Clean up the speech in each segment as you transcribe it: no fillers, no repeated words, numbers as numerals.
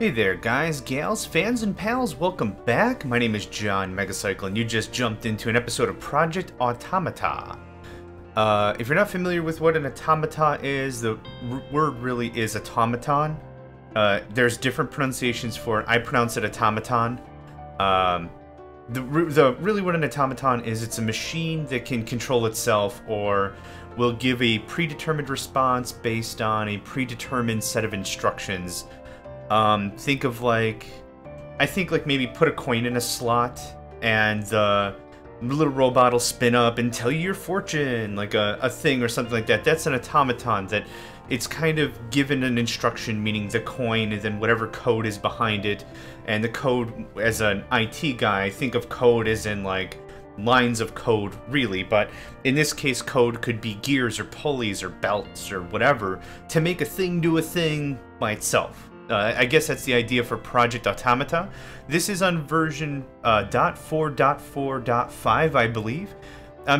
Hey there guys, gals, fans, and pals, welcome back. My name is John Megacycle, and you just jumped into an episode of Project Automata. If you're not familiar with what an automata is, the word really is automaton. There's different pronunciations for it. I pronounce it automaton. Really what an automaton is, it's a machine that can control itself or will give a predetermined response based on a predetermined set of instructions. Think of like, I think like maybe put a coin in a slot and the little robot will spin up and tell you your fortune, like a thing or something like that. That's an automaton, that it's kind of given an instruction, meaning the coin and then whatever code is behind it. And the code, as an IT guy, think of code as in like lines of code really, but in this case code could be gears or pulleys or belts or whatever to make a thing do a thing by itself. I guess that's the idea for Project Automata. This is on version .4.4.5, I believe.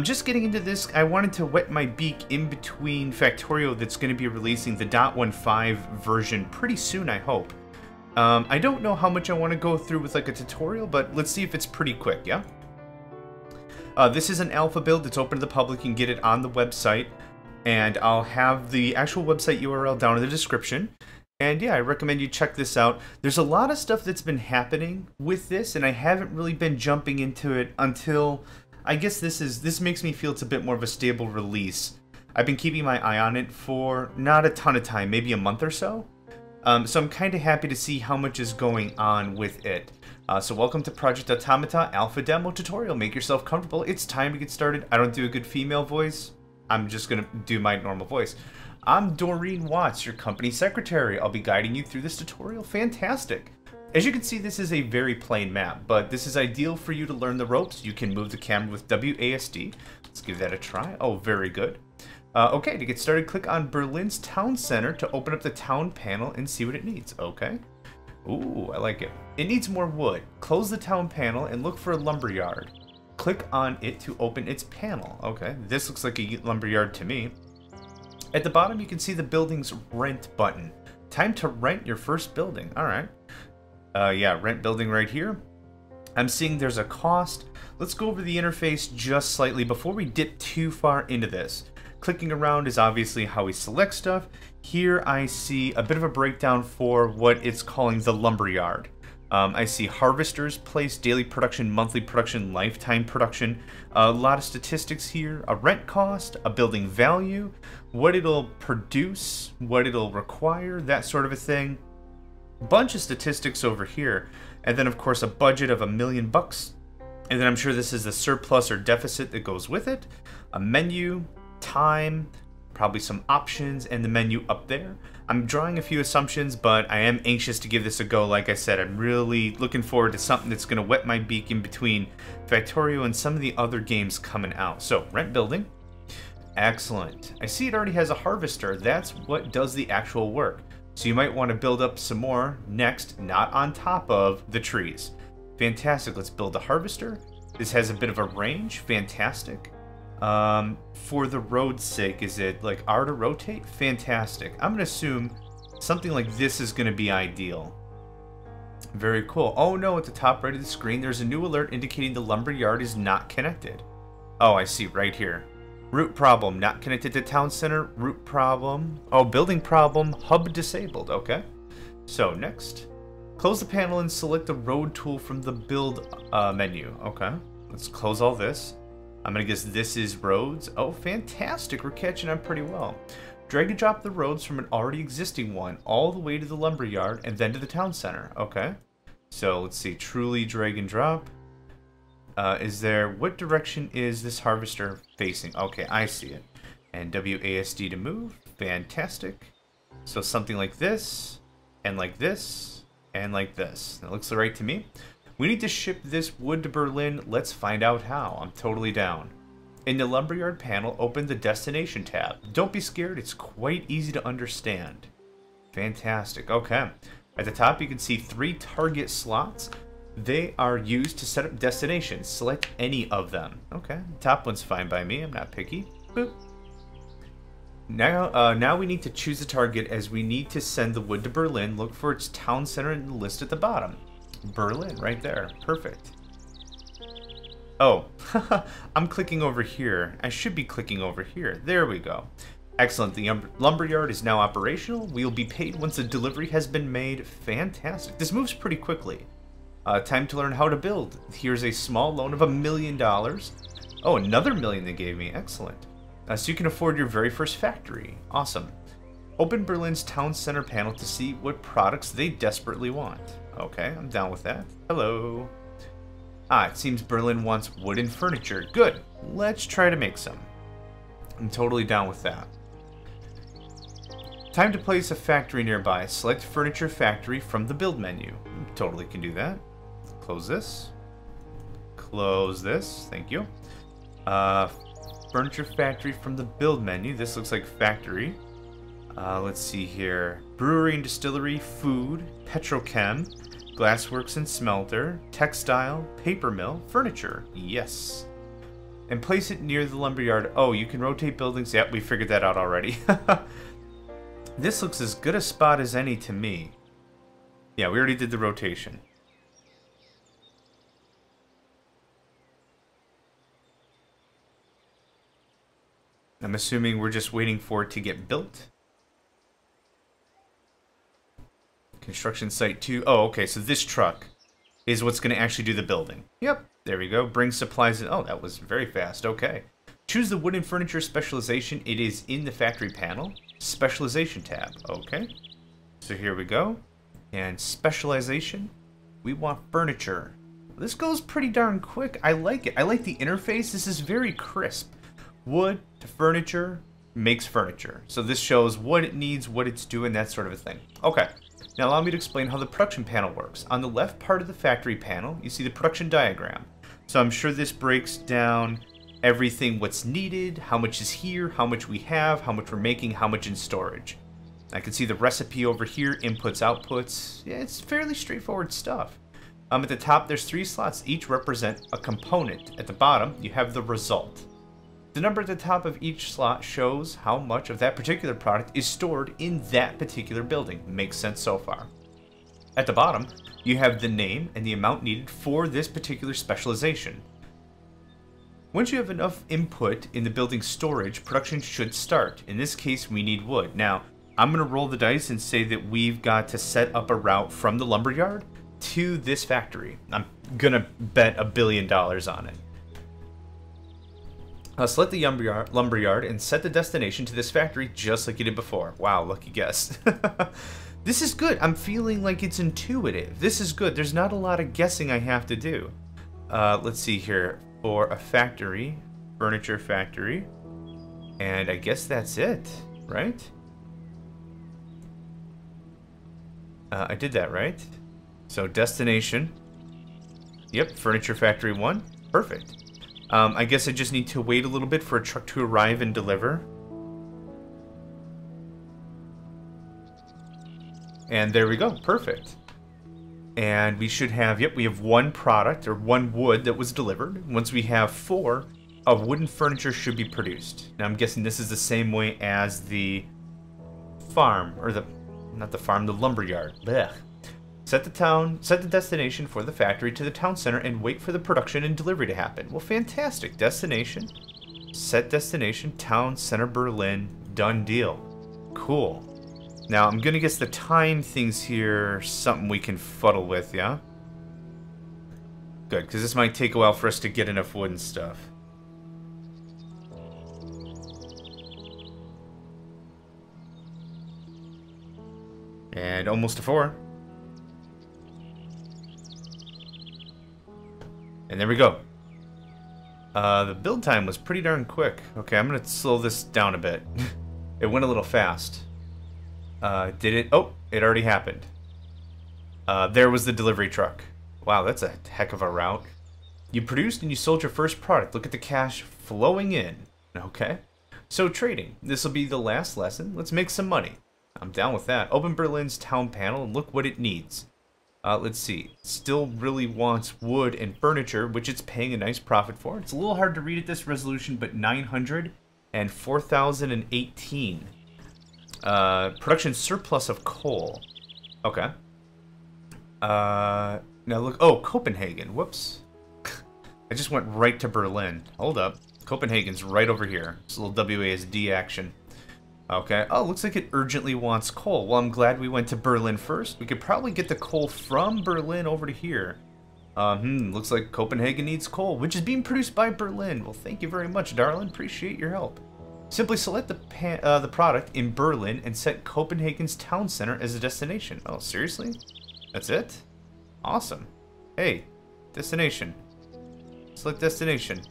Just getting into this, I wanted to wet my beak in between Factorio that's going to be releasing the .15 version pretty soon, I hope. I don't know how much I want to go through with like a tutorial, but let's see if it's pretty quick, yeah? This is an alpha build. It's open to the public. You can get it on the website, and I'll have the actual website URL down in the description. And yeah, I recommend you check this out. There's a lot of stuff that's been happening with this, and I haven't really been jumping into it until, I guess this makes me feel it's a bit more of a stable release. I've been keeping my eye on it for not a ton of time, maybe a month or so. So I'm kind of happy to see how much is going on with it. So welcome to Project Automata Alpha Demo Tutorial. Make yourself comfortable. It's time to get started. I don't do a good female voice. I'm just going to do my normal voice. I'm Doreen Watts, your company secretary. I'll be guiding you through this tutorial. Fantastic. As you can see, this is a very plain map, but this is ideal for you to learn the ropes. You can move the camera with WASD. Let's give that a try. Oh, very good. Okay, to get started, click on Berlin's Town Center to open up the town panel and see what it needs. Okay. Ooh, I like it. It needs more wood. Close the town panel and look for a lumberyard. Click on it to open its panel. Okay, this looks like a lumberyard to me. At the bottom, you can see the building's rent button. Time to rent your first building. All right. Yeah, rent building right here. I'm seeing there's a cost. Let's go over the interface just slightly before we dip too far into this. Clicking around is obviously how we select stuff. Here I see a bit of a breakdown for what it's calling the lumberyard. I see harvesters, place, daily production, monthly production, lifetime production. A lot of statistics here. A rent cost, a building value, what it'll produce, what it'll require, that sort of a thing. Bunch of statistics over here. And then of course a budget of $1 million. And then I'm sure this is the surplus or deficit that goes with it. A menu, time, probably some options, and the menu up there. I'm drawing a few assumptions, but I am anxious to give this a go. Like I said, I'm really looking forward to something that's going to wet my beak in between Factorio and some of the other games coming out. So, rent building. Excellent. I see it already has a harvester. That's what does the actual work. So you might want to build up some more next, not on top of the trees. Fantastic. Let's build a harvester. This has a bit of a range. Fantastic. For the road's sake, is it like R to rotate? Fantastic. I'm going to assume something like this is going to be ideal. Very cool. Oh no, at the top right of the screen, there's a new alert indicating the lumberyard is not connected. Oh, I see right here. Route problem, not connected to town center. Route problem. Oh, building problem, hub disabled. Okay. So next, close the panel and select the road tool from the build menu. Okay. Let's close all this. I'm going to guess this is roads. Oh, fantastic. We're catching on pretty well. Drag and drop the roads from an already existing one all the way to the lumberyard and then to the town center. Okay. So let's see. Truly drag and drop. What direction is this harvester facing? Okay, I see it. And WASD to move. Fantastic. So something like this, and like this, and like this. That looks right to me. We need to ship this wood to Berlin. Let's find out how. I'm totally down. In the lumberyard panel, open the destination tab. Don't be scared. It's quite easy to understand. Fantastic. Okay. At the top, you can see 3 target slots. They are used to set up destinations. Select any of them. Okay. The top one's fine by me. I'm not picky. Boop. Now we need to choose a target as we need to send the wood to Berlin. Look for its town center in the list at the bottom. Berlin, right there. Perfect. Oh, I'm clicking over here. I should be clicking over here. There we go. Excellent. The lumberyard is now operational. We'll be paid once the delivery has been made. Fantastic. This moves pretty quickly. Time to learn how to build. Here's a small loan of $1 million. Oh, another $1 million they gave me. Excellent. So you can afford your very first factory. Awesome. Open Berlin's town center panel to see what products they desperately want. Okay, I'm down with that. Hello. It seems Berlin wants wooden furniture. Good. Let's try to make some. I'm totally down with that. Time to place a factory nearby. Select furniture factory from the build menu. Totally can do that. Close this. Close this. Thank you. Furniture factory from the build menu. This looks like factory. Let's see here. Brewery and distillery, food, petrochem, glassworks and smelter, textile, paper mill, furniture. Yes. And place it near the lumberyard. Oh, you can rotate buildings. Yep, we figured that out already. This looks as good a spot as any to me. Yeah, we already did the rotation. I'm assuming we're just waiting for it to get built. Construction site 2. Oh, okay, so this truck is what's going to actually do the building. Yep, there we go. Bring supplies in. Oh, that was very fast. Okay. Choose the wooden furniture specialization. It is in the factory panel. Specialization tab. Okay. So here we go. And specialization. We want furniture. This goes pretty darn quick. I like it. I like the interface. This is very crisp. Wood to furniture makes furniture. So this shows what it needs, what it's doing, that sort of a thing. Okay. Now allow me to explain how the production panel works. On the left part of the factory panel, you see the production diagram. So I'm sure this breaks down everything what's needed, how much is here, how much we have, how much we're making, how much in storage. I can see the recipe over here, inputs, outputs. Yeah, it's fairly straightforward stuff. At the top, there's 3 slots. Each represent a component. At the bottom, you have the result. The number at the top of each slot shows how much of that particular product is stored in that particular building. Makes sense so far. At the bottom, you have the name and the amount needed for this particular specialization. Once you have enough input in the building storage, production should start. In this case, we need wood. Now, I'm going to roll the dice and say that we've got to set up a route from the lumberyard to this factory. I'm going to bet $1 billion on it. Select the lumberyard and set the destination to this factory just like you did before. Wow, lucky guess. This is good. I'm feeling like it's intuitive. This is good. There's not a lot of guessing I have to do. Let's see here. For a factory, furniture factory. And I guess that's it, right? I did that, right? So destination. Yep, furniture factory 1. Perfect. I guess I just need to wait a little bit for a truck to arrive and deliver. And there we go. Perfect. And we should have, yep, we have 1 product, or 1 wood that was delivered. Once we have 4, a wooden furniture should be produced. Now I'm guessing this is the same way as the farm, or not the farm, the lumberyard. Blech. Set the destination for the factory to the town center and wait for the production and delivery to happen. Well, fantastic. Destination, set destination, town center, Berlin, done deal. Cool. Now, I'm gonna guess the time things here, something we can fuddle with, yeah? Good, because this might take a while for us to get enough wood and stuff. And almost to 4. And there we go. The build time was pretty darn quick. Okay, I'm gonna slow this down a bit. It went a little fast. Did it? Oh, it already happened. There was the delivery truck. Wow, that's a heck of a route. You produced and you sold your first product. Look at the cash flowing in. Okay. So trading. This will be the last lesson. Let's make some money. I'm down with that. Open Berlin's town panel and look what it needs. Let's see. Still really wants wood and furniture, which it's paying a nice profit for. It's a little hard to read at this resolution, but 900 and 4,018. Production surplus of coal. Okay. Now look. Oh, Copenhagen. Whoops. I just went right to Berlin. Hold up. Copenhagen's right over here. It's a little WASD action. Okay. Oh, looks like it urgently wants coal. Well, I'm glad we went to Berlin first. We could probably get the coal from Berlin over to here. Looks like Copenhagen needs coal, which is being produced by Berlin. Well, thank you very much, darling. Appreciate your help. Simply select the product in Berlin and set Copenhagen's town center as a destination. Oh, seriously? That's it? Awesome. Hey, destination. Select destination.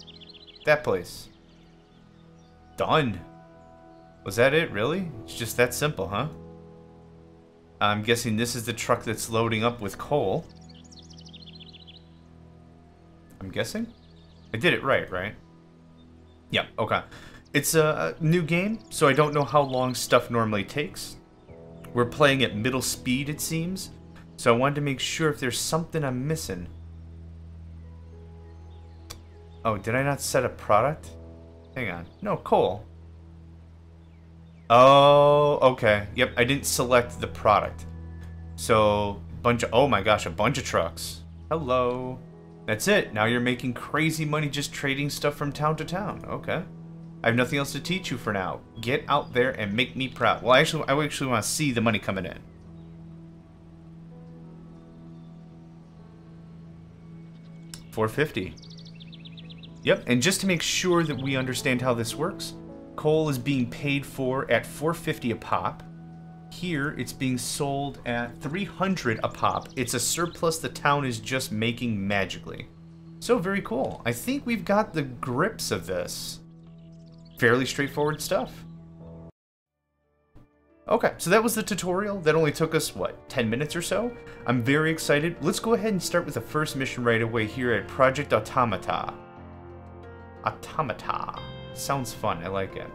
That place. Done. Was that it, really? It's just that simple, huh? I'm guessing this is the truck that's loading up with coal. I'm guessing? I did it right? Yeah, okay. It's a new game, so I don't know how long stuff normally takes. We're playing at middle speed, it seems. So I wanted to make sure if there's something I'm missing. Oh, did I not set a product? Hang on. No, coal. Oh, okay. Yep, I didn't select the product. So, oh my gosh, a bunch of trucks. Hello. That's it. Now you're making crazy money just trading stuff from town to town. Okay. I have nothing else to teach you for now. Get out there and make me proud. Well, I actually want to see the money coming in. $450. Yep, and just to make sure that we understand how this works, coal is being paid for at $450 a pop. Here, it's being sold at $300 a pop. It's a surplus the town is just making magically. So very cool. I think we've got the grips of this. Fairly straightforward stuff. Okay, so that was the tutorial. That only took us, what, 10 minutes or so? I'm very excited. Let's go ahead and start with the first mission right away here at Project Automata. Automata. Sounds fun, I like it.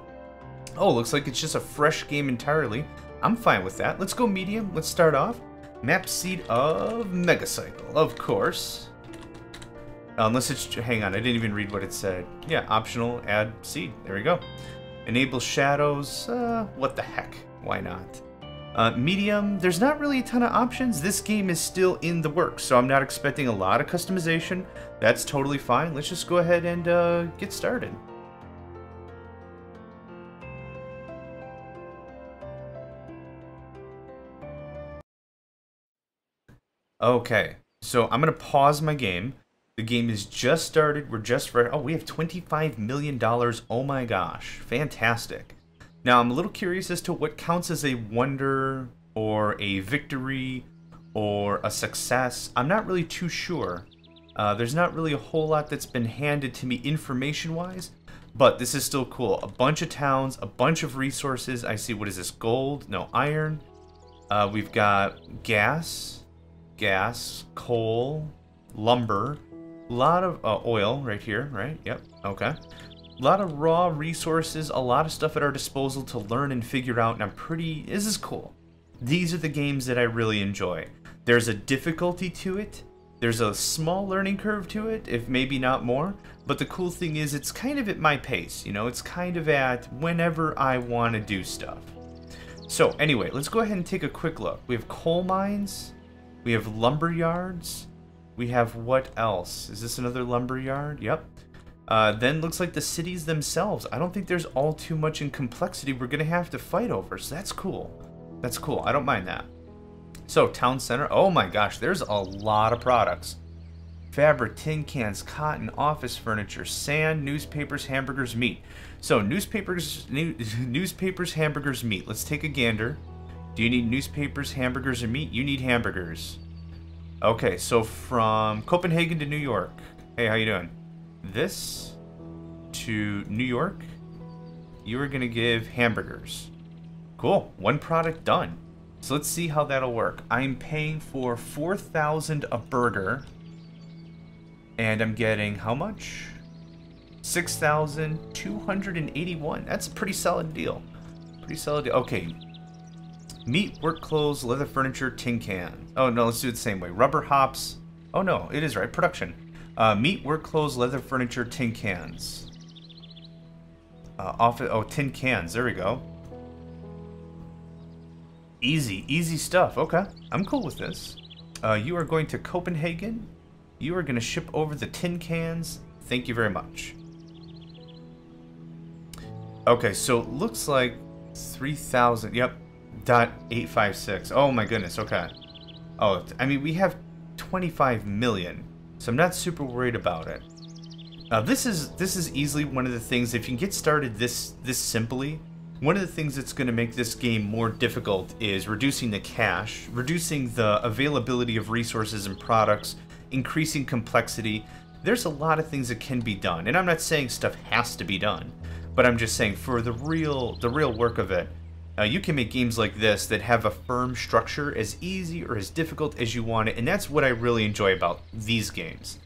Oh, looks like it's just a fresh game entirely. I'm fine with that. Let's go medium. Let's start off. Map seed of Megacycle, of course. Unless it's... Hang on, I didn't even read what it said. Yeah, optional, add seed. There we go. Enable shadows. What the heck? Why not? Medium, there's not really a ton of options. This game is still in the works, so I'm not expecting a lot of customization. That's totally fine. Let's just go ahead and get started. Okay, so I'm going to pause my game. The game is just started. We're just ready. Oh, we have $25 million. Oh my gosh. Fantastic. Now, I'm a little curious as to what counts as a wonder or a victory or a success. I'm not really too sure. There's not really a whole lot that's been handed to me information-wise, but this is still cool. A bunch of towns, a bunch of resources. I see, what is this, gold? No, iron. We've got gas, coal, lumber, a lot of oil right here, right? Yep, okay. A lot of raw resources, a lot of stuff at our disposal to learn and figure out, and this is cool. These are the games that I really enjoy. There's a difficulty to it, there's a small learning curve to it, if maybe not more, but the cool thing is it's kind of at my pace, you know, it's kind of at whenever I want to do stuff. So anyway, let's go ahead and take a quick look. We have coal mines, we have lumber yards, we have what else? Is this another lumber yard? Yep. Then looks like the cities themselves. I don't think there's all too much in complexity we're going to have to fight over, so that's cool. That's cool. I don't mind that. So, town center. Oh my gosh, there's a lot of products. Fabric, tin cans, cotton, office furniture, sand, newspapers, hamburgers, meat. So, newspapers, hamburgers, meat. Let's take a gander. Do you need newspapers, hamburgers, or meat? You need hamburgers. Okay, so from Copenhagen to New York. Hey, how you doing? This to New York, you are going to give hamburgers. Cool. One product done. So let's see how that'll work. I'm paying for $4,000 a burger. And I'm getting how much? $6,281. That's a pretty solid deal. Pretty solid deal. Okay. Meat, work clothes, leather furniture, tin cans. Oh, no, let's do it the same way. Rubber hops. Oh, no, it is right. Production. Meat, work clothes, leather furniture, tin cans. Oh, tin cans. There we go. Easy, easy stuff. Okay, I'm cool with this. You are going to Copenhagen. You are going to ship over the tin cans. Thank you very much. Okay, so it looks like 3,000. Yep, .856. Oh my goodness. Okay. Oh, I mean, we have 25 million, so I'm not super worried about it. This is easily one of the things. If you can get started this simply, one of the things that's going to make this game more difficult is reducing the cache, reducing the availability of resources and products, increasing complexity. There's a lot of things that can be done, and I'm not saying stuff has to be done, but I'm just saying for the real work of it, you can make games like this that have a firm structure as easy or as difficult as you want it, and that's what I really enjoy about these games.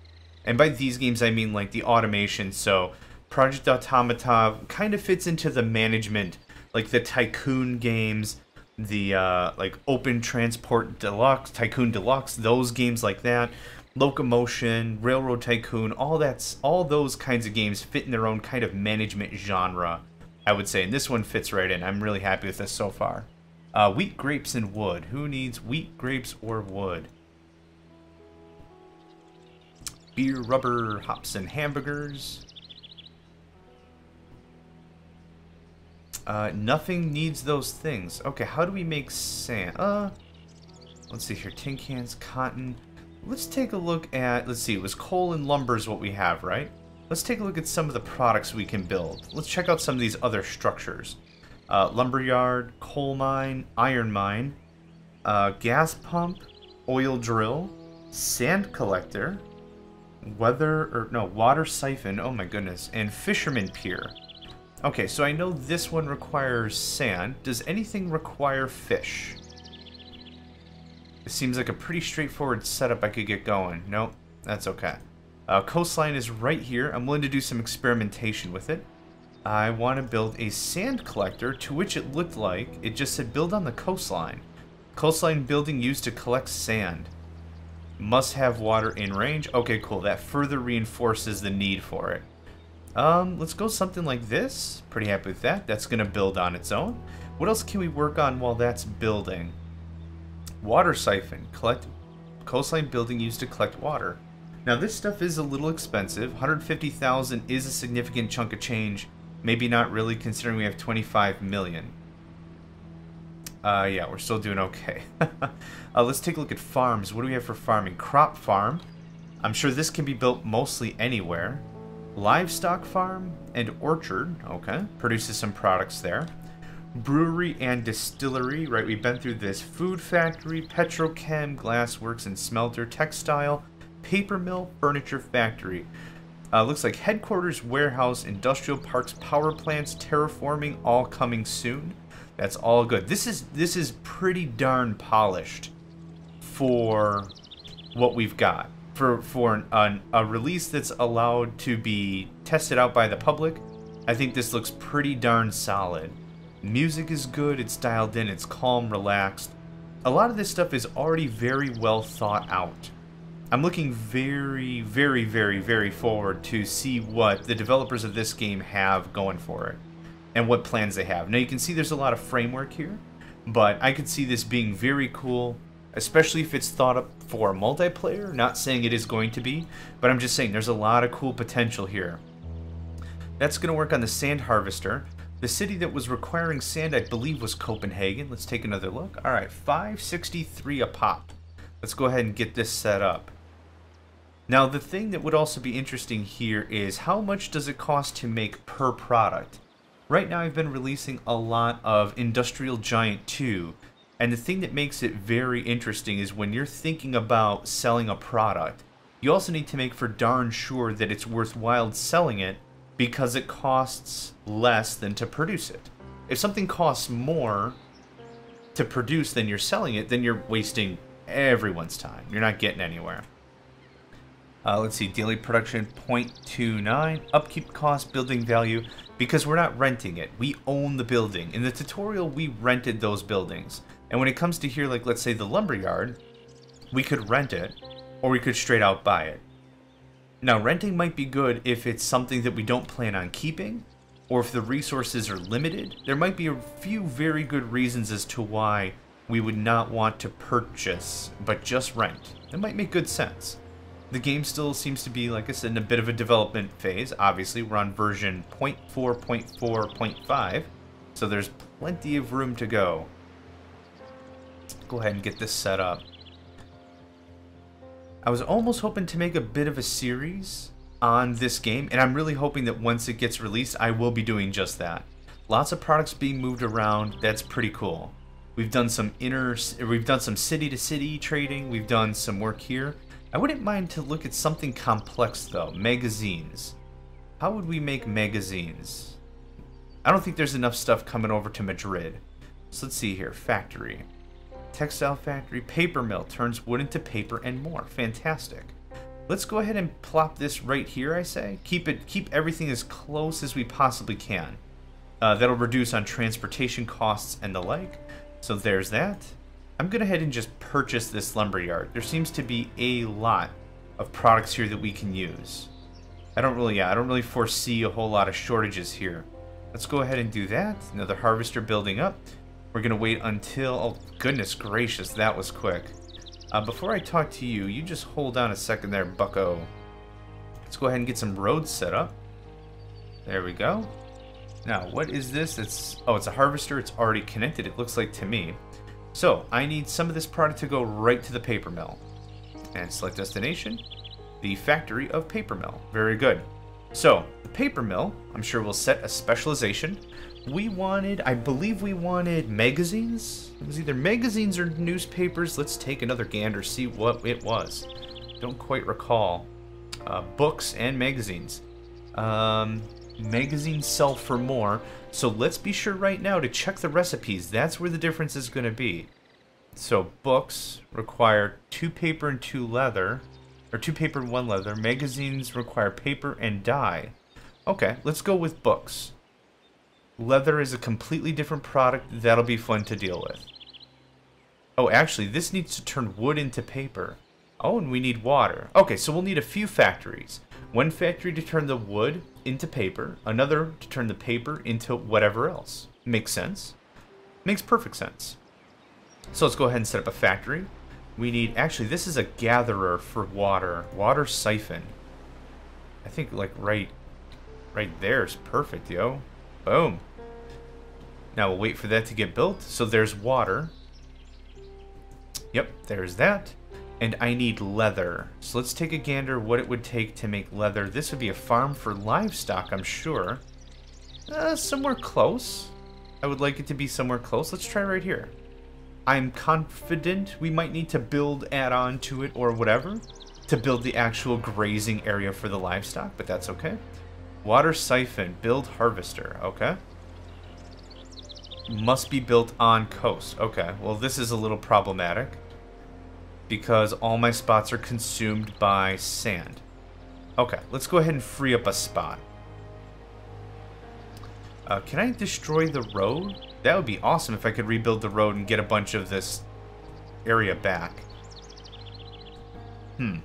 And by these games, I mean like the automation. So Project Automata kind of fits into the management, like the Tycoon games, the like Open Transport Deluxe, Tycoon Deluxe, those games like that, Locomotion, Railroad Tycoon, all those kinds of games fit in their own kind of management genre, I would say. And this one fits right in. I'm really happy with this so far. Wheat, grapes, and wood. Who needs wheat, grapes, or wood? Beer, rubber, hops, and hamburgers. Nothing needs those things. Okay, how do we make sand? Let's see here. Tin cans, cotton. Let's take a look at, let's see, it was coal and lumber is what we have, right? Let's take a look at some of the products we can build. Let's check out some of these other structures. Lumberyard, coal mine, iron mine, gas pump, oil drill, sand collector, water siphon, oh my goodness, and fisherman pier. Okay, so I know this one requires sand. Does anything require fish? It seems like a pretty straightforward setup I could get going. Nope, that's okay. Coastline is right here. I'm willing to do some experimentation with it. I want to build a sand collector, to which it looked like it just said build on the coastline. Coastline building used to collect sand. Must have water in range. Okay, cool. That further reinforces the need for it. Let's go something like this. Pretty happy with that. That's going to build on its own. What else can we work on while that's building? Water siphon. Collect coastline building used to collect water. Now this stuff is a little expensive. 150,000 is a significant chunk of change. Maybe not really, considering we have 25 million. Yeah, we're still doing okay. Let's take a look at farms. What do we have for farming? Crop farm. I'm sure this can be built mostly anywhere. Livestock farm and orchard. Okay, produces some products there. Brewery and distillery. Right, we've been through this. Food factory, petrochem, glassworks and smelter, textile, paper mill, furniture factory. Looks like headquarters, warehouse, industrial parks, power plants, terraforming, all coming soon. That's all good. This is pretty darn polished for what we've got. For a release that's allowed to be tested out by the public, I think this looks pretty darn solid. Music is good, it's dialed in, it's calm, relaxed. A lot of this stuff is already very well thought out. I'm looking very, very, very, very forward to see what the developers of this game have going for it and what plans they have. Now you can see there's a lot of framework here, but I could see this being very cool, especially if it's thought up for multiplayer. Not saying it is going to be, but I'm just saying there's a lot of cool potential here. That's going to work on the sand harvester. The city that was requiring sand, I believe, was Copenhagen. Let's take another look. All right, 563 a pop. Let's go ahead and get this set up. Now, the thing that would also be interesting here is how much does it cost to make per product? Right now, I've been releasing a lot of Industrial Giant 2, and the thing that makes it very interesting is when you're thinking about selling a product, you also need to make for darn sure that it's worthwhile selling it, because it costs less than to produce it. If something costs more to produce than you're selling it, then you're wasting everyone's time. You're not getting anywhere. Let's see, daily production 0.29, upkeep cost, building value, because we're not renting it. We own the building. In the tutorial, we rented those buildings. And when it comes to here, like let's say the lumberyard, we could rent it, or we could straight out buy it. Now, renting might be good if it's something that we don't plan on keeping, or if the resources are limited, there might be a few very good reasons as to why we would not want to purchase, but just rent. It might make good sense. The game still seems to be, like I said, in a bit of a development phase. Obviously, we're on version 0.4.4.5, so there's plenty of room to go. Go ahead and get this set up. I was almost hoping to make a bit of a series on this game, and I'm really hoping that once it gets released, I will be doing just that. Lots of products being moved around. That's pretty cool. We've done some city-to-city trading. We've done some work here. I wouldn't mind to look at something complex, though. Magazines. How would we make magazines? I don't think there's enough stuff coming over to Madrid. So let's see here. Factory. Textile factory. Paper mill. Turns wood into paper and more. Fantastic. Let's go ahead and plop this right here, I say. Keep everything as close as we possibly can. That'll reduce on transportation costs and the like. So there's that. I'm going to head and just purchase this lumberyard. There seems to be a lot of products here that we can use. I don't really foresee a whole lot of shortages here. Let's go ahead and do that. Another harvester building up. We're going to wait until... Oh, goodness gracious, that was quick. Before I talk to you, you just hold on a second there, bucko. Let's go ahead and get some roads set up. There we go. Now, what is this? It's a harvester. It's already connected, it looks like to me. So, I need some of this product to go right to the paper mill. And select destination, the factory of paper mill. Very good. So, the paper mill, I'm sure we'll set a specialization. I believe we wanted magazines. It was either magazines or newspapers. Let's take another gander, see what it was. Don't quite recall. Books and magazines. Magazines sell for more, so let's be sure right now to check the recipes. That's where the difference is going to be. So books require 2 paper and 2 leather, or 2 paper and 1 leather. Magazines require paper and dye. Okay, let's go with books. Leather is a completely different product. That'll be fun to deal with. Oh, actually, this needs to turn wood into paper. Oh, and we need water. Okay, so we'll need a few factories. One factory to turn the wood into paper, another to turn the paper into whatever else. Makes sense. Makes perfect sense. So let's go ahead and set up a factory. We need, actually, this is a gatherer for water. Water siphon. I think like right there is perfect, yo. Boom. Now we'll wait for that to get built. So there's water. Yep, there's that. And I need leather. So let's take a gander what it would take to make leather. This would be a farm for livestock, I'm sure. Somewhere close. I would like it to be somewhere close. Let's try right here. I'm confident we might need to build add-on to it or whatever to build the actual grazing area for the livestock, but that's okay. Water siphon, build harvester, okay. Must be built on coast. Okay, well this is a little problematic because all my spots are consumed by sand. Okay, let's go ahead and free up a spot. Can I destroy the road? That would be awesome if I could rebuild the road and get a bunch of this area back. You know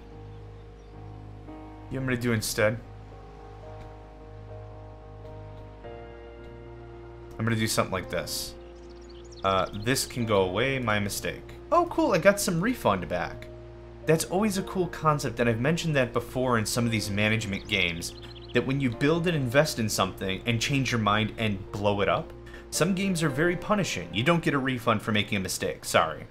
what I'm going to do instead? I'm going to do something like this. This can go away, my mistake. Oh, cool, I got some refund back. That's always a cool concept, and I've mentioned that before in some of these management games, that when you build and invest in something and change your mind and blow it up, some games are very punishing. You don't get a refund for making a mistake, sorry.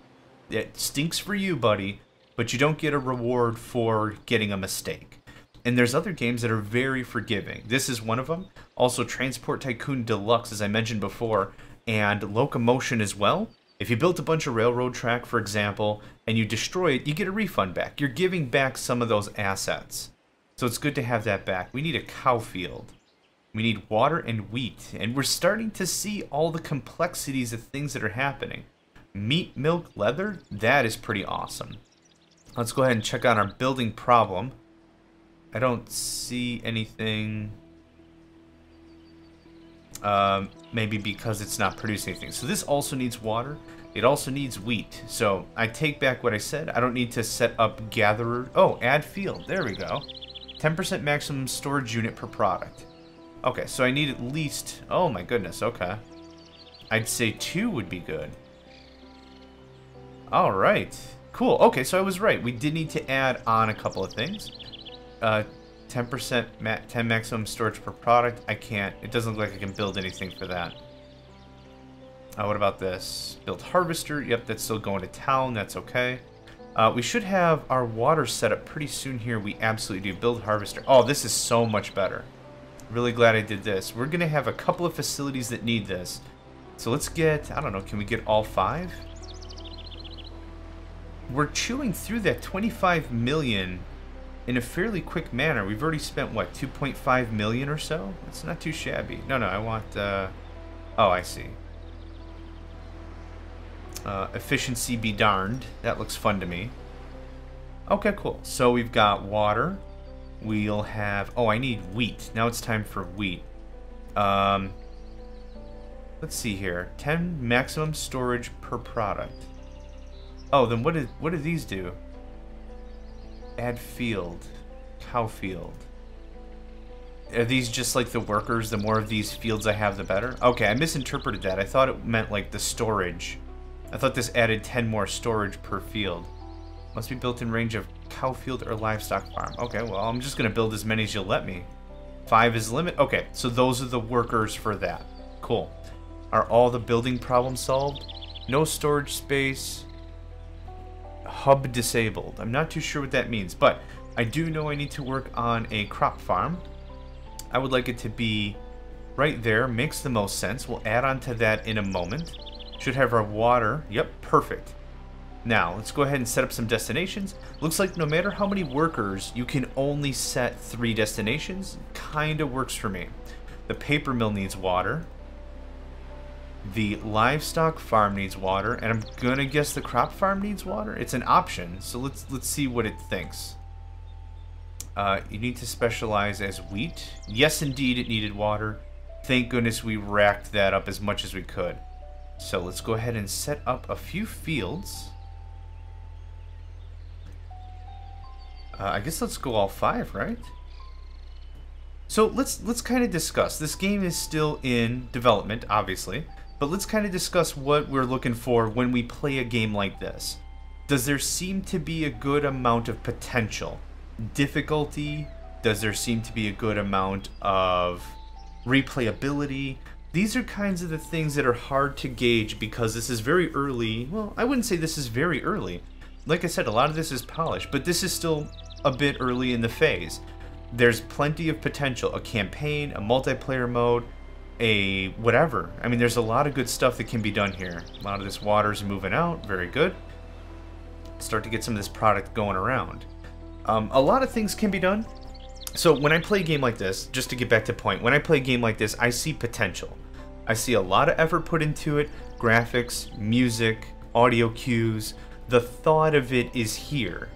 It stinks for you, buddy, but you don't get a reward for getting a mistake. And there's other games that are very forgiving. This is one of them. Also, Transport Tycoon Deluxe, as I mentioned before, and Locomotion as well. If you built a bunch of railroad track, for example, and you destroy it, you get a refund back. You're giving back some of those assets. So it's good to have that back. We need a cow field. We need water and wheat. And we're starting to see all the complexities of things that are happening. Meat, milk, leather, that is pretty awesome. Let's go ahead and check out our building problem. I don't see anything. Maybe because it's not producing anything. So this also needs water. It also needs wheat. So I take back what I said. I don't need to set up gatherer. Oh, add field. There we go. 10% maximum storage unit per product. Okay, so I need at least... Oh my goodness, okay. I'd say 2 would be good. Alright. Cool. Okay, so I was right. We did need to add on a couple of things. 10% 10 maximum storage per product. I can't. It doesn't look like I can build anything for that. What about this? Build harvester. Yep, that's still going to town. That's okay. We should have our water set up pretty soon here. We absolutely do. Build harvester. Oh, this is so much better. Really glad I did this. We're going to have a couple of facilities that need this. So let's get, I don't know, can we get all 5? We're chewing through that 25 million in a fairly quick manner. We've already spent, what, 2.5 million or so? That's not too shabby. No, I want, oh, I see. Efficiency be darned. That looks fun to me. Okay, cool. So we've got water. We'll have... Oh, I need wheat. Now it's time for wheat. Let's see here. 10 maximum storage per product. Oh, then what do these do? Add field. Cow field. Are these just like the workers? The more of these fields I have, the better? Okay, I misinterpreted that. I thought it meant like the storage. I thought this added 10 more storage per field. Must be built in range of cow field or livestock farm. Okay, well, I'm just going to build as many as you'll let me. 5 is the limit? Okay, so those are the workers for that. Cool. Are all the building problems solved? No storage space. Hub disabled. I'm not too sure what that means, but I do know I need to work on a crop farm. I would like it to be right there. Makes the most sense. We'll add on to that in a moment. Should have our water. Yep, perfect. Now, let's go ahead and set up some destinations. Looks like no matter how many workers, you can only set 3 destinations. Kinda works for me. The paper mill needs water. The livestock farm needs water, and I'm gonna guess the crop farm needs water. It's an option, so let's see what it thinks. You need to specialize as wheat. Yes, indeed, it needed water. Thank goodness we racked that up as much as we could. So let's go ahead and set up a few fields. I guess let's go all 5, right? So let's kind of discuss. This game is still in development, obviously, but let's kind of discuss what we're looking for when we play a game like this. Does there seem to be a good amount of potential? Difficulty? Does there seem to be a good amount of replayability? These are kinds of the things that are hard to gauge because this is very early. Well, I wouldn't say this is very early. Like I said, a lot of this is polished, but this is still a bit early in the phase. There's plenty of potential. A campaign, a multiplayer mode, a whatever. I mean, there's a lot of good stuff that can be done here. A lot of this water's moving out. Very good. Start to get some of this product going around. A lot of things can be done. So when I play a game like this, just to get back to point, when I play a game like this, I see potential. I see a lot of effort put into it. Graphics, music, audio cues. The thought of it is here.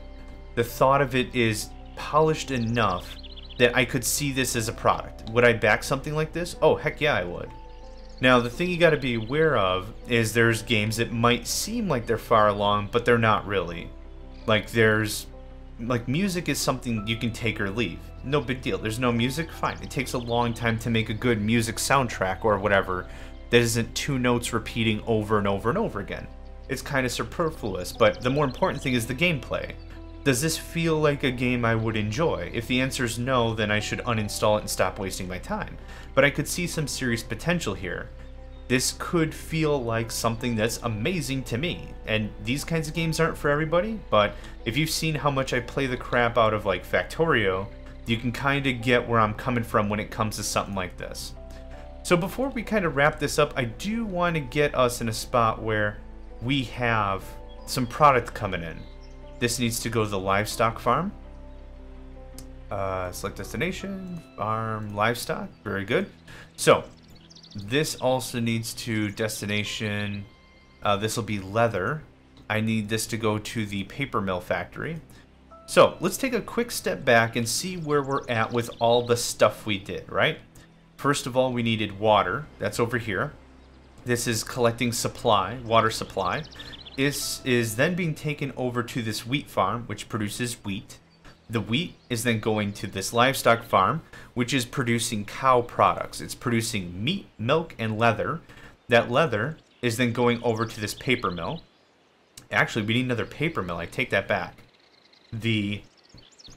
The thought of it is polished enough that I could see this as a product. Would I back something like this? Oh, heck yeah, I would. Now, the thing you got to be aware of is there's games that might seem like they're far along, but they're not really. Like music is something you can take or leave. No big deal. There's no music? Fine. It takes a long time to make a good music soundtrack or whatever that isn't 2 notes repeating over and over and over again. It's kind of superfluous, but the more important thing is the gameplay. Does this feel like a game I would enjoy? If the answer is no, then I should uninstall it and stop wasting my time. But I could see some serious potential here. This could feel like something that's amazing to me. And these kinds of games aren't for everybody, but if you've seen how much I play the crap out of like Factorio, you can kind of get where I'm coming from when it comes to something like this. So before we kind of wrap this up, I do want to get us in a spot where we have some product coming in. This needs to go to the livestock farm. Select destination, farm, livestock. Very good. So this also needs to destination. This will be leather. I need this to go to the paper mill factory. So let's take a quick step back and see where we're at with all the stuff we did, right? First of all, we needed water. That's over here. This is collecting supply, water supply. This is then being taken over to this wheat farm, which produces wheat. The wheat is then going to this livestock farm, which is producing cow products. It's producing meat, milk, and leather. That leather is then going over to this paper mill. Actually, we need another paper mill. I take that back. The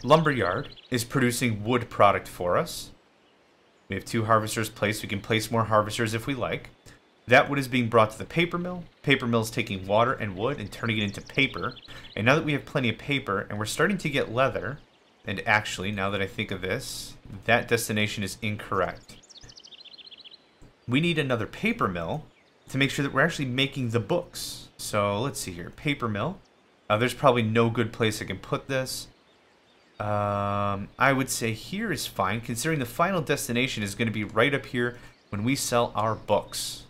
lumber yard is producing wood product for us. We have 2 harvesters placed. We can place more harvesters if we like. That wood is being brought to the paper mill. Paper mill is taking water and wood and turning it into paper. And now that we have plenty of paper and we're starting to get leather, and actually, now that I think of this, that destination is incorrect. We need another paper mill to make sure that we're actually making the books. So let's see here. Paper mill. There's probably no good place I can put this. I would say here is fine, considering the final destination is going to be right up here when we sell our books.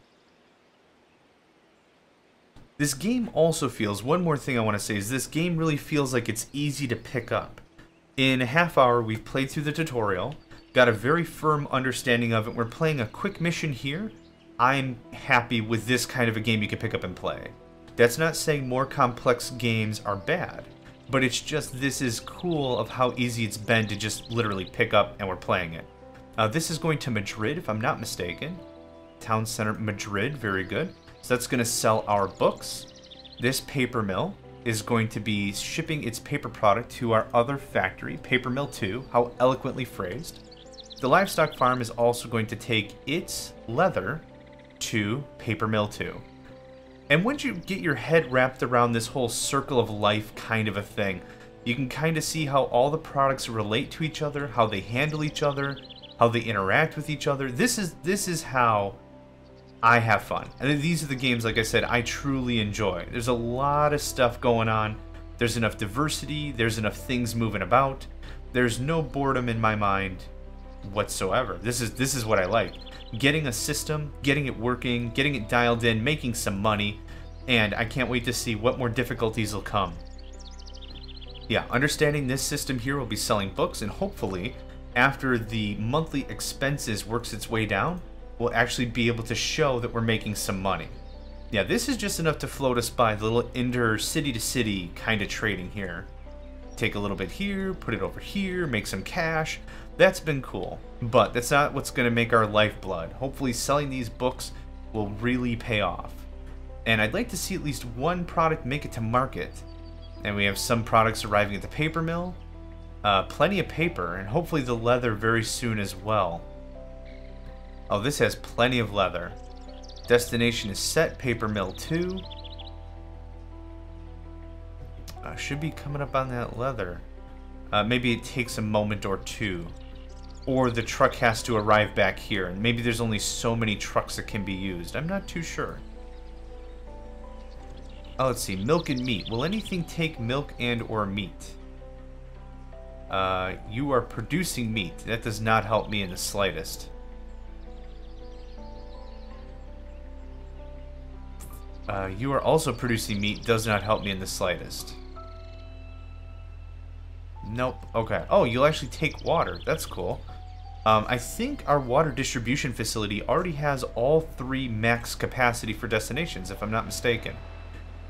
This game also feels, one more thing I want to say is this game really feels like it's easy to pick up. In a half hour, we've played through the tutorial, got a very firm understanding of it. We're playing a quick mission here. I'm happy with this kind of a game you can pick up and play. That's not saying more complex games are bad, but it's just this is cool of how easy it's been to just literally pick up and we're playing it. This is going to Madrid, if I'm not mistaken. Town center, Madrid, very good. So that's going to sell our books. This paper mill is going to be shipping its paper product to our other factory, Paper Mill 2, how eloquently phrased. The livestock farm is also going to take its leather to Paper Mill 2. And once you get your head wrapped around this whole circle of life kind of a thing, you can kind of see how all the products relate to each other, how they handle each other, how they interact with each other. This is how I have fun. And these are the games, like I said, I truly enjoy. There's a lot of stuff going on. There's enough diversity. There's enough things moving about. There's no boredom in my mind whatsoever. This is what I like. Getting a system, getting it working, getting it dialed in, making some money, and I can't wait to see what more difficulties will come. Yeah, understanding this system here, will be selling books, and hopefully, after the monthly expenses works its way down, we'll actually be able to show that we're making some money. Yeah, this is just enough to float us by the little inter-city-to-city kind of trading here. Take a little bit here, put it over here, make some cash. That's been cool, but that's not what's going to make our lifeblood. Hopefully selling these books will really pay off. And I'd like to see at least one product make it to market. And we have some products arriving at the paper mill. Plenty of paper, and hopefully the leather very soon as well. Oh, this has plenty of leather. Destination is set, Paper Mill 2. Should be coming up on that leather. Maybe it takes a moment or two. Or the truck has to arrive back here, and maybe there's only so many trucks that can be used. I'm not too sure. Oh, let's see. Milk and meat. Will anything take milk and or meat? You are producing meat. That does not help me in the slightest. You are also producing meat. Does not help me in the slightest. Nope. Okay. Oh, you'll actually take water. That's cool. I think our water distribution facility already has all 3 max capacity for destinations, if I'm not mistaken.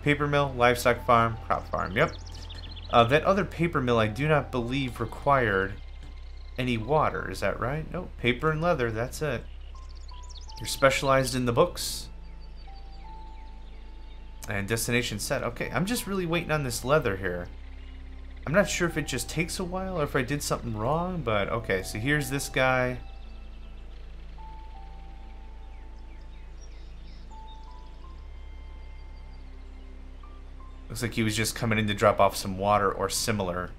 Paper mill, livestock farm, crop farm. Yep. That other paper mill I do not believe required any water. Is that right? Nope. Paper and leather. That's it. You're specialized in the books. And destination set. Okay, I'm just really waiting on this leather here. I'm not sure if it just takes a while or if I did something wrong, but okay, so here's this guy. Looks like he was just coming in to drop off some water or similar.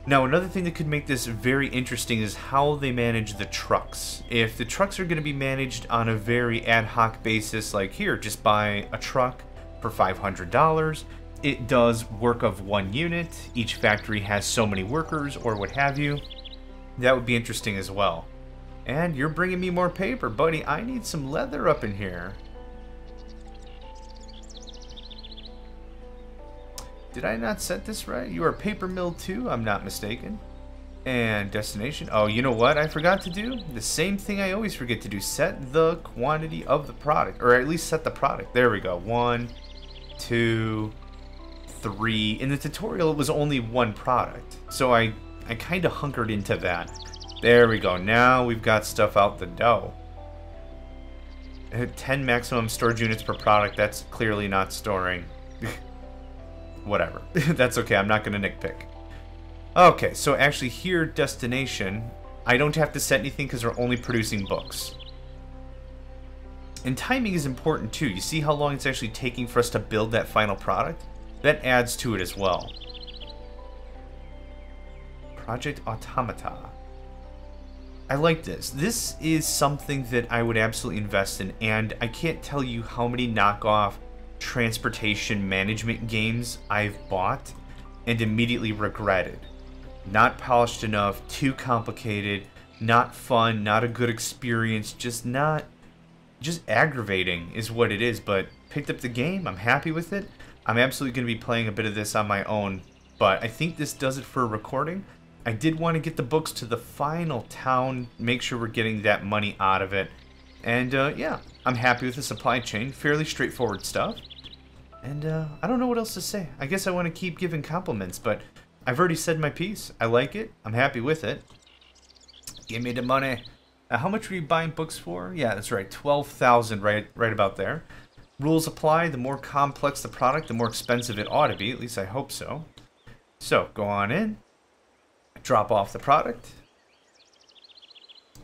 Now, another thing that could make this very interesting is how they manage the trucks. If the trucks are going to be managed on a very ad hoc basis, like here, just buy a truck for $500, it does work of 1 unit, each factory has so many workers, or what have you, that would be interesting as well. And you're bringing me more paper, buddy. I need some leather up in here. Did I not set this right? You are Paper Mill 2, I'm not mistaken. And destination. Oh, you know what I forgot to do? The same thing I always forget to do. Set the quantity of the product. Or at least set the product. There we go. 1, 2, 3. In the tutorial, it was only 1 product. So I kind of hunkered into that. There we go. Now we've got stuff out the door. 10 maximum storage units per product. That's clearly not storing. Whatever. That's okay. I'm not going to nitpick. Okay, so actually here, destination, I don't have to set anything because we're only producing books. And timing is important too. You see how long it's actually taking for us to build that final product? That adds to it as well. Project Automata. I like this. This is something that I would absolutely invest in, and I can't tell you how many knockoff transportation management games I've bought and immediately regretted. Not polished enough, too complicated, not fun, not a good experience, just aggravating is what it is. But picked up the game, I'm happy with it. I'm absolutely going to be playing a bit of this on my own, but I think this does it for a recording. I did want to get the books to the final town, make sure we're getting that money out of it. And yeah, I'm happy with the supply chain, fairly straightforward stuff. And I don't know what else to say. I guess I want to keep giving compliments, but I've already said my piece. I like it. I'm happy with it. Give me the money. How much were you buying books for? Yeah, that's right. 12,000, right about there. Rules apply. The more complex the product, the more expensive it ought to be. At least I hope so. So, go on in. Drop off the product.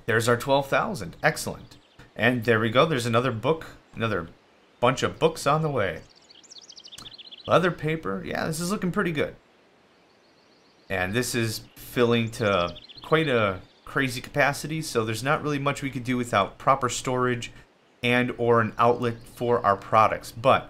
There's our 12,000. Excellent. And there we go. There's another book. Another bunch of books on the way. Leather paper. Yeah, this is looking pretty good. And this is filling to quite a crazy capacity, so there's not really much we could do without proper storage and or an outlet for our products. But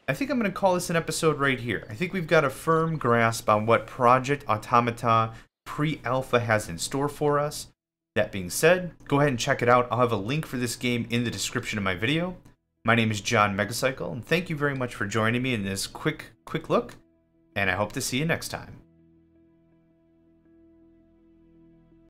I think I'm going to call this an episode right here. I think we've got a firm grasp on what Project Automata Pre-Alpha has in store for us. That being said, go ahead and check it out. I'll have a link for this game in the description of my video. My name is John Megacycle, and thank you very much for joining me in this quick look, and I hope to see you next time.